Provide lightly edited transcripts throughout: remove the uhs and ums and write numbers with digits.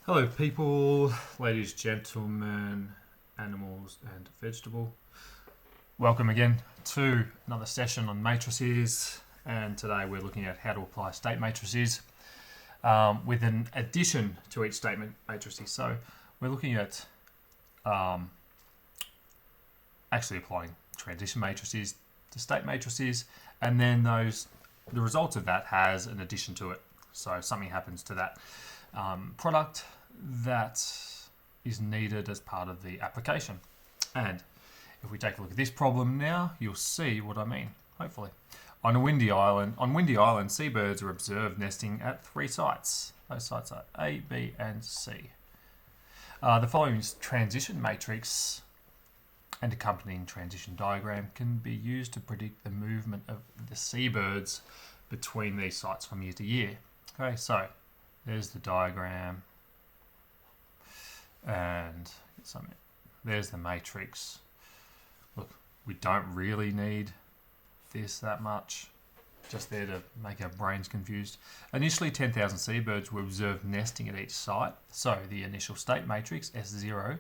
Hello people, ladies, gentlemen, animals and vegetable. Welcome again to another session on matrices, and today we're looking at how to apply state matrices with an addition to each statement matrices. So we're looking at actually applying transition matrices to state matrices, and then the result of that has an addition to it. So something happens to that product that is needed as part of the application. And if we take a look at this problem now, you'll see what I mean, hopefully. On windy island, seabirds are observed nesting at 3 sites. Those sites are A, B, and C. The following transition matrix and accompanying transition diagram can be used to predict the movement of the seabirds between these sites from year to year. Okay, so there's the diagram, and there's the matrix. Look, we don't really need this that much, just there to make our brains confused. Initially, 10,000 seabirds were observed nesting at each site. So the initial state matrix, S0,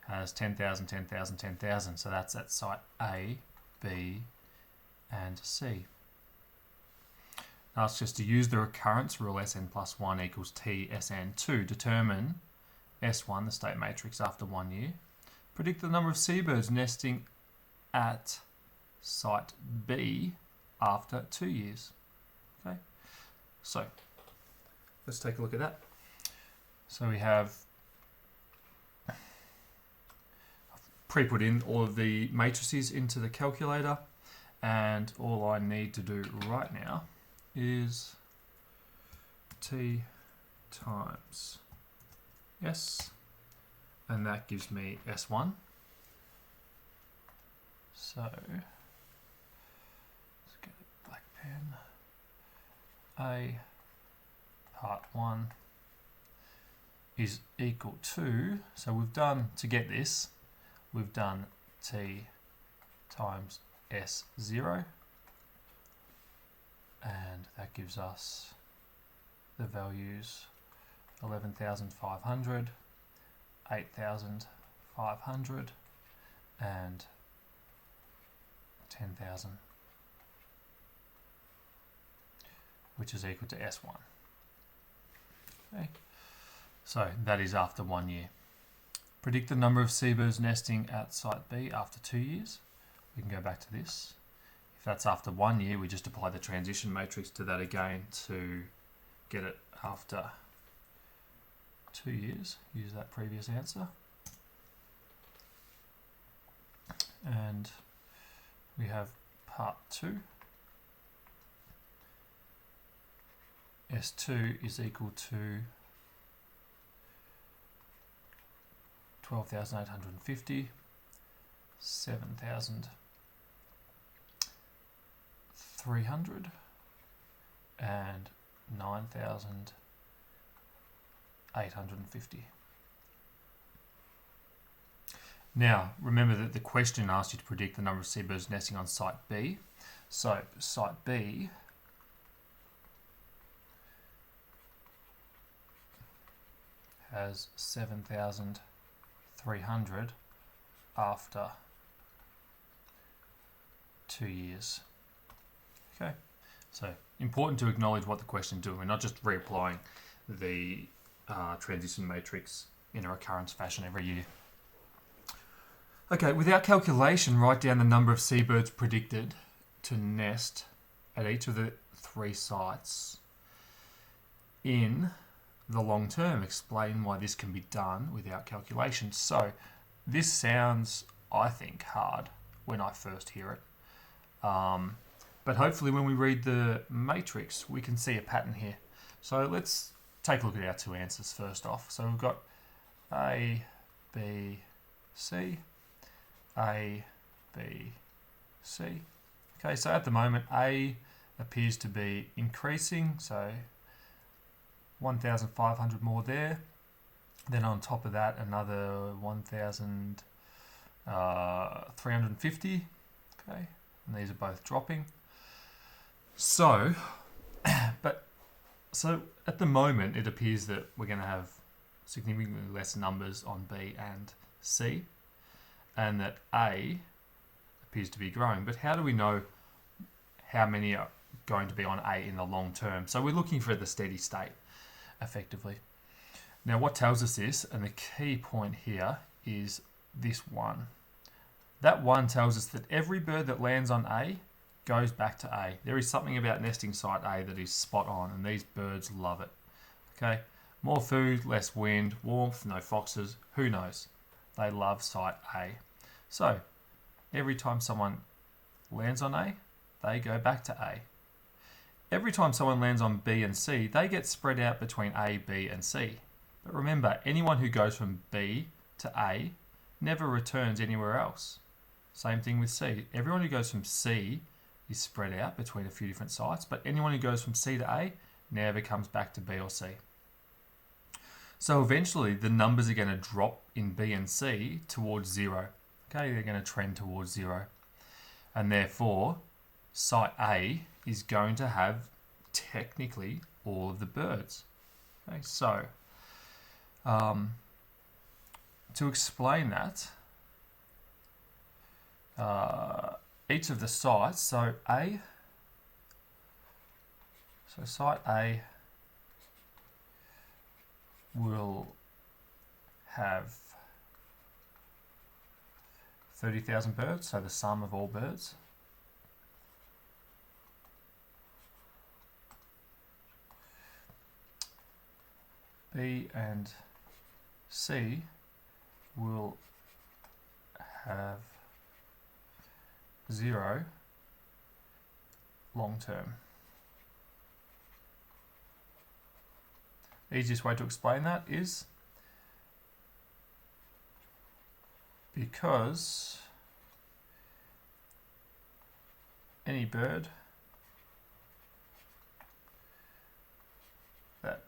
has 10,000, 10,000, 10,000. So that's at site A, B, and C. Asks us to use the recurrence rule Sn plus 1 equals T Sn to determine S1, the state matrix, after 1 year. Predict the number of seabirds nesting at site B after 2 years. Okay, so let's take a look at that. So we have pre-put in all of the matrices into the calculator, and all I need to do right now is T times S, and that gives me S1. So let's get a black pen. A part 1 is equal to, so we've done, to get this, we've done T times S0, and that gives us the values 11,500, 8,500, and 10,000, which is equal to S1. Okay, so that is after 1 year. Predict the number of seabirds nesting at site B after 2 years. We can go back to this. If that's after 1 year, we just apply the transition matrix to that again to get it after 2 years. Use that previous answer. And we have part 2. S2 is equal to 12,850, 7,300, and 9,850. Now, remember that the question asked you to predict the number of seabirds nesting on site B. So, site B has 7,300 after 2 years. Okay, so important to acknowledge what the question is doing. We're not just reapplying the transition matrix in a recurrence fashion every year. Okay, without calculation, write down the number of seabirds predicted to nest at each of the 3 sites in the long term. Explain why this can be done without calculation. So this sounds, I think, hard when I first hear it. But hopefully when we read the matrix, we can see a pattern here. So let's take a look at our 2 answers first off. So we've got A, B, C, A, B, C. Okay, so at the moment, A appears to be increasing, so 1,500 more there. Then on top of that, another 1,350. Okay, and these are both dropping. So at the moment, it appears that we're going to have significantly less numbers on B and C, and that A appears to be growing. But how do we know how many are going to be on A in the long term? So we're looking for the steady state, effectively. Now, what tells us this, and the key point here, is this one. That one tells us that every bird that lands on A goes back to A. There is something about nesting site A that is spot on, and these birds love it. Okay, more food, less wind, warmth, no foxes, who knows? They love site A. So, every time someone lands on A, they go back to A. Every time someone lands on B and C, they get spread out between A, B, and C. But remember, anyone who goes from B to A never returns anywhere else. Same thing with C. Everyone who goes from C is spread out between a few different sites, but anyone who goes from C to A never comes back to B or C. So eventually the numbers are going to drop in B and C towards 0. Okay, they're going to trend towards 0. And therefore, site A is going to have technically all of the birds. Okay, so to explain that, each of the sites, so site A will have 30,000 birds, so the sum of all birds. B and C will have 0 long term. The easiest way to explain that is because any bird that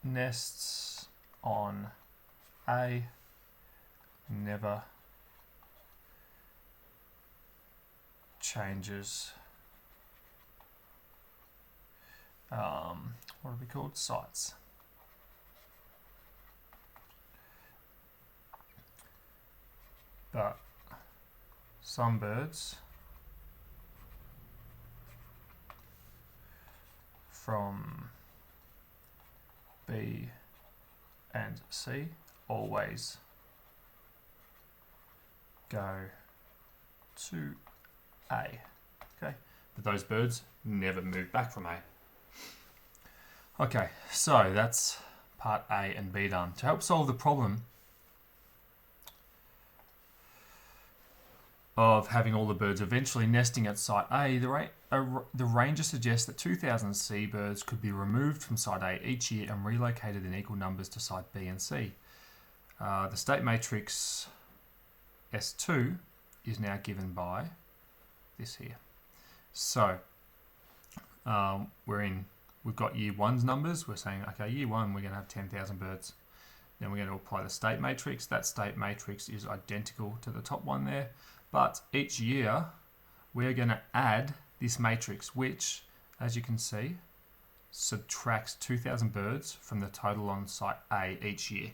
nests on A never changes what are we called? Sites. But some birds from B and C always go to A. Okay, but those birds never move back from A. Okay, so that's part A and B done. To help solve the problem of having all the birds eventually nesting at site A, the ranger suggests that 2,000 seabirds could be removed from site A each year and relocated in equal numbers to site B and C. The state matrix S2 is now given by this here. So we've got year one's numbers. We're saying, okay, year one, we're going to have 10,000 birds. Then we're going to apply the state matrix. That state matrix is identical to the top one there. But each year, we're going to add this matrix, which, as you can see, subtracts 2,000 birds from the total on site A each year.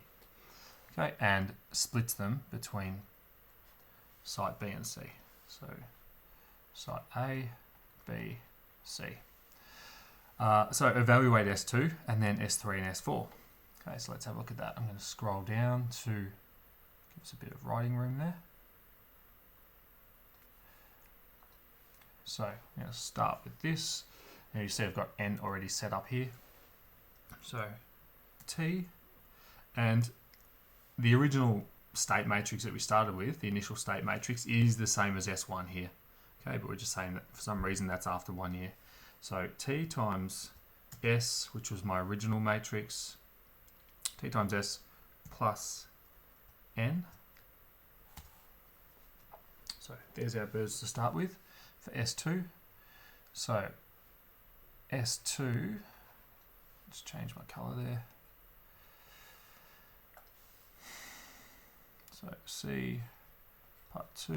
Okay, and splits them between site B and C. So site A, B, C. So evaluate S2 and then S3 and S4. Okay, so let's have a look at that. I'm going to scroll down to give us a bit of writing room there. So I'm going to start with this. Now you see I've got N already set up here. So T, and the original state matrix that we started with, the initial state matrix, is the same as S1 here. Okay, but we're just saying that for some reason that's after 1 year. So T times S, which was my original matrix, T times S plus N. So there's our birds to start with for S2. So S2, let's change my color there. So C part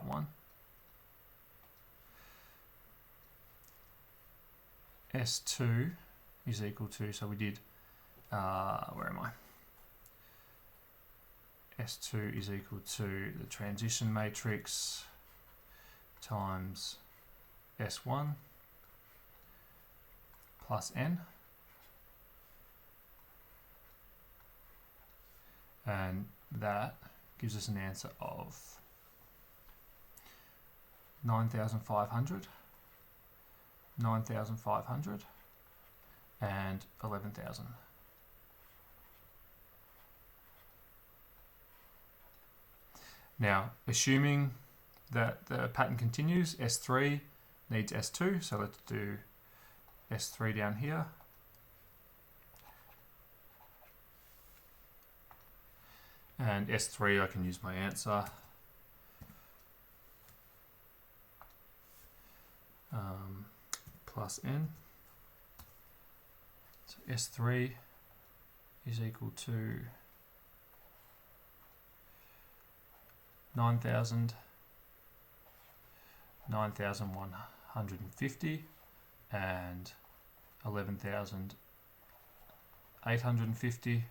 1. S2 is equal to, so we did where am I? S2 is equal to the transition matrix times S1 plus n, and that gives us an answer of 9,500, 9,500, and 11,000. Now, assuming that the pattern continues, S3 needs S2, so let's do S3 down here. And S3, I can use my answer. Plus n. So S3 is equal to 9,000, 9,150, and 11,850.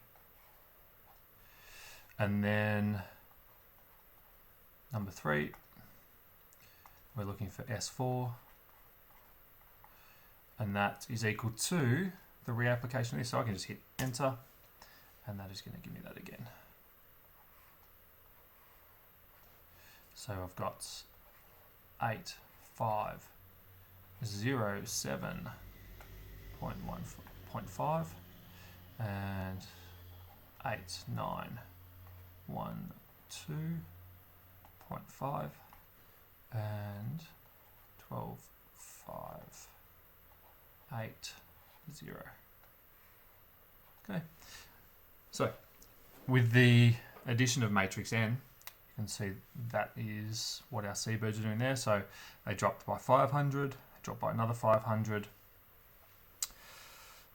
And then number 3, we're looking for S4, and that is equal to the reapplication of this. So I can just hit enter, and that is going to give me that again. So I've got 8,507.1.5 and 8,912.5 and 12,580. Okay. So with the addition of matrix n, you can see that is what our seabirds are doing there. So they dropped by 500, dropped by another 500,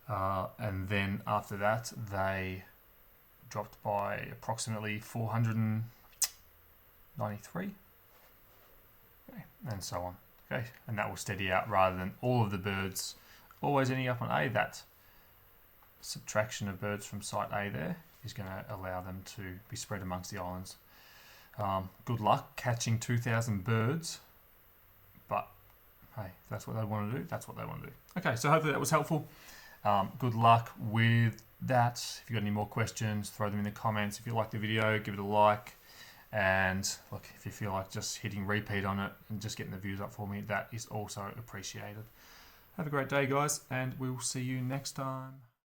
and then after that they dropped by approximately 493, okay, and so on. Okay, and that will steady out rather than all of the birds always ending up on A. That subtraction of birds from site A there is going to allow them to be spread amongst the islands. Good luck catching 2,000 birds, but hey, if that's what they want to do, that's what they want to do. Okay, so hopefully that was helpful. Good luck with that. If you've got any more questions, throw them in the comments. If you like the video, give it a like. And look, if you feel like just hitting repeat on it and just getting the views up for me, that is also appreciated. Have a great day, guys, and we'll see you next time.